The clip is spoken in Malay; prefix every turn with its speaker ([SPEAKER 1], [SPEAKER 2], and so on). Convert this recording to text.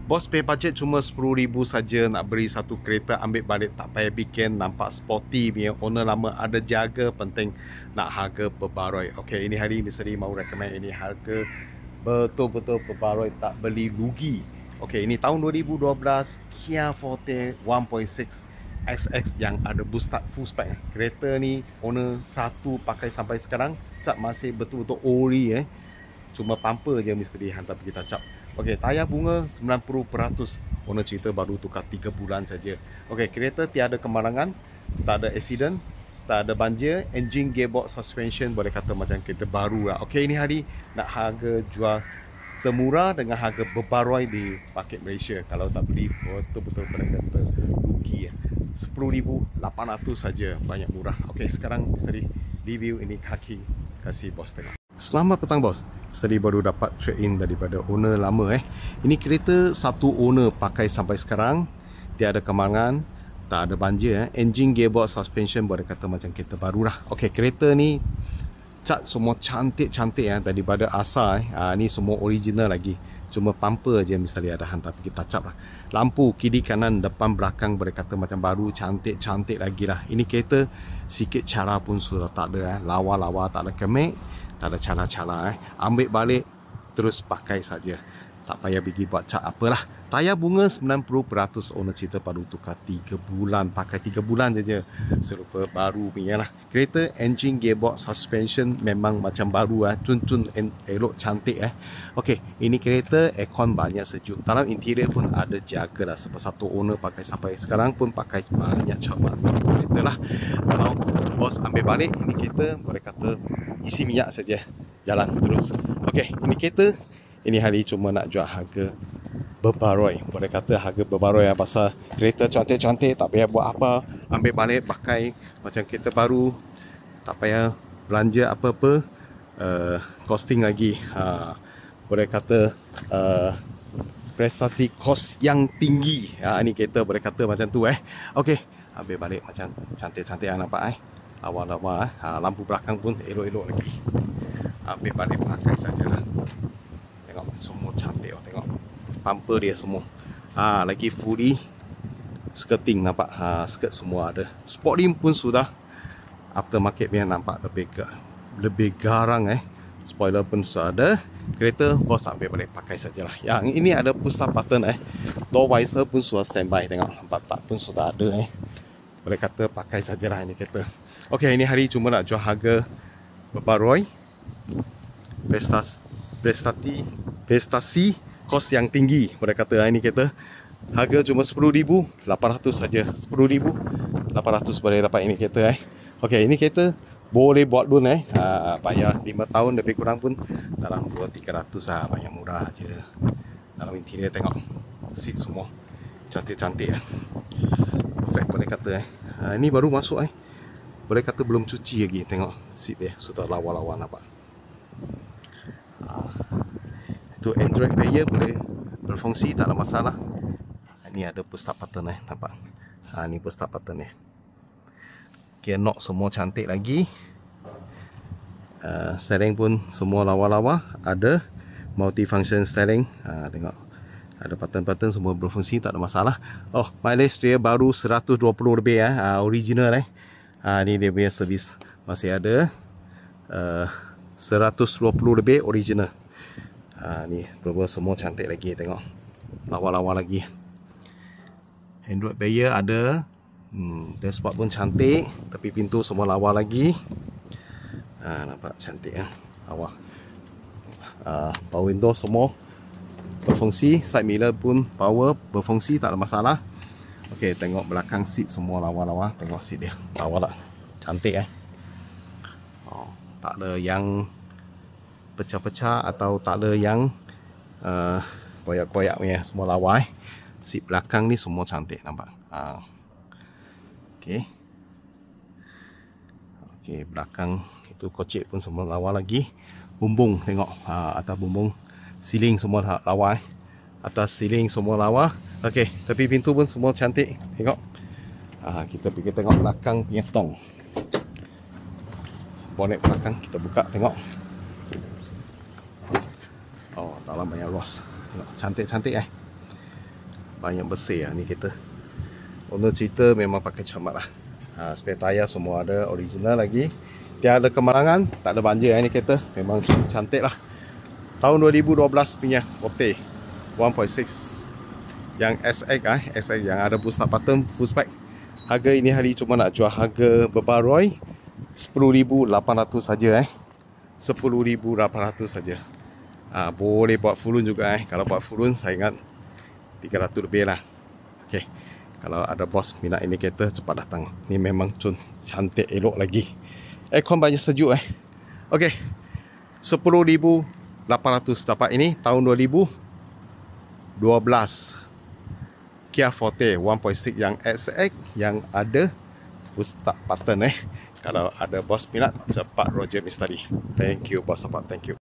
[SPEAKER 1] Bos pay budget cuma 10,000 saja nak beri satu kereta, ambil balik tak payah bikin, nampak sporty punya, owner lama ada jaga, penting nak harga berbaroi. Okey, ini hari Mr. Lee mau recommend ini harga betul-betul berbaroi, tak beli rugi. Okey, ini tahun 2012 Kia Forte 1.6 XX yang ada boost start full spec. Kereta ni owner satu pakai sampai sekarang, cat masih betul-betul ori Cuma pamper je Mr. Lee hantar pergi touch up. Okey, tayar bunga 90%. Owner cerita baru tukar 3 bulan saja. Okey, kereta tiada kemalangan, tak ada accident, tak ada banjir, engine, gearbox, suspension boleh kata macam kereta baru lah. Okey, ini hari nak harga jual termurah dengan harga berbaroi di paket Malaysia. Kalau tak beli betul-betul boleh kata rugi 10,800 saja, banyak murah. Okey, sekarang Mr. Lee review ini kaki, kasih bos tengok. Selamat petang bos. Mr. Lee baru dapat trade-in daripada owner lama Ini kereta satu owner pakai sampai sekarang, tiada kemalangan, tak ada banjir Engine, gearbox, suspension boleh kata macam kereta baru lah. Okey, kereta ni cat semua cantik-cantik daripada asal ni semua original lagi. Cuma pamper je Mr. Lee ada hantar pergi touch up lah. Lampu kiri kanan depan belakang boleh kata macam baru, cantik-cantik lagi lah. Ini kereta sikit cara pun sudah tak ada lawa-lawa, tak ada kemek, tak ada cala-cala Ambil balik terus pakai saja, tak payah pergi buat cat apalah. Tayar bunga 90%. Owner cerita baru tukar 3 bulan, pakai 3 bulan saja, serupa baru punya lah. Kereta engine, gearbox, suspension memang macam baru cun-cun elok, cantik Okey, ini kereta aircon banyak sejuk, dalam interior pun ada jaga lah, sebab satu owner pakai sampai sekarang pun pakai banyak kereta lah. Kalau bos ambil balik ini kereta boleh kata isi minyak saja, jalan terus. Okey, ini kereta ini hari cuma nak jual harga berbaroi, boleh kata harga berbaroi pasal kereta cantik-cantik, tak payah buat apa, ambil balik pakai macam kereta baru, tak payah belanja apa-apa, costing lagi, boleh kata prestasi kos yang tinggi. Ini kereta boleh kata macam tu Okey, ambil balik macam cantik-cantik nampak lawa-lawa, lampu belakang pun elok-elok lagi, ambil balik pakai sajalah. Tengok semua cantik tengok bumper dia semua, lagi fully skirting nampak, skirt semua ada, sport rim pun sudah aftermarket punya, nampak lebih garang spoiler pun sudah ada. Kereta bos ambil balik pakai sajalah. Yang ini ada push start button door visor pun sudah standby, tengok empat pun sudah ada boleh kata pakai sajalah ini kereta. Okey, ini hari cuma nak jual harga berbaroi, prestasi kos yang tinggi boleh kata. Ini kereta harga cuma 10,800 saja, 10,800 boleh dapat ini kereta Okey, ini kereta boleh buat loan bayar 5 tahun lebih kurang pun dalam 200-300 banyak murah je. Dalam interior tengok seat semua cantik-cantik perfect boleh kata ini baru masuk boleh kata belum cuci lagi, tengok seat dia sudah lawa-lawa nampak. Itu Android player boleh berfungsi, tak ada masalah. Ini ada push start button nampak. Ni push start button gear knob semua cantik lagi. Steering pun semua lawa-lawa, ada multi-function steering. Tengok ada button-button semua berfungsi, tak ada masalah. Mileage dia baru 120 lebih original ni dia punya servis masih ada 120 lebih original. Ni berapa semua cantik lagi, tengok lawa-lawa lagi. Android player ada, dashboard pun cantik, tapi pintu semua lawa lagi. Nampak cantik lawa. Power window semua berfungsi, side mirror pun power berfungsi, tak ada masalah. Okey, tengok belakang seat semua lawa-lawa, tengok seat dia lawa tak, cantik tak ada yang pecah-pecah atau tak ada yang koyak-koyak punya, semua lawa seat belakang ni semua cantik nampak. Okey, belakang itu kocik pun semua lawa lagi. Bumbung tengok, atas bumbung, ceiling semua lawa atas ceiling semua lawa. Okey, tapi pintu pun semua cantik, tengok. Kita pergi tengok belakang punya tong, bonet belakang kita buka tengok. Dalam banyak luas, cantik-cantik banyak bersih lah ni kereta. Owner cerita memang pakai cermat lah. Spare tayar semua ada, original lagi. Tiada kemalangan, tak ada banjir ni kereta. Memang cantik lah. Tahun 2012 punya Forte 1.6 yang SX SX yang ada boost start button full spec. Harga ini hari cuma nak jual harga berbaroi 10,800 saja 10,800 saja. Boleh buat full loan juga Kalau buat full loan saya ingat 300 lebih lah. Okey. Kalau ada bos minat ini kereta cepat datang. Ni memang cantik elok lagi. Aircon banyak sejuk Okey. 10,800 dapat ini tahun 2012 Kia Forte 1.6 yang SX yang ada boost start button Kalau ada bos minat cepat Roger Misteri. Thank you bos support. Thank you.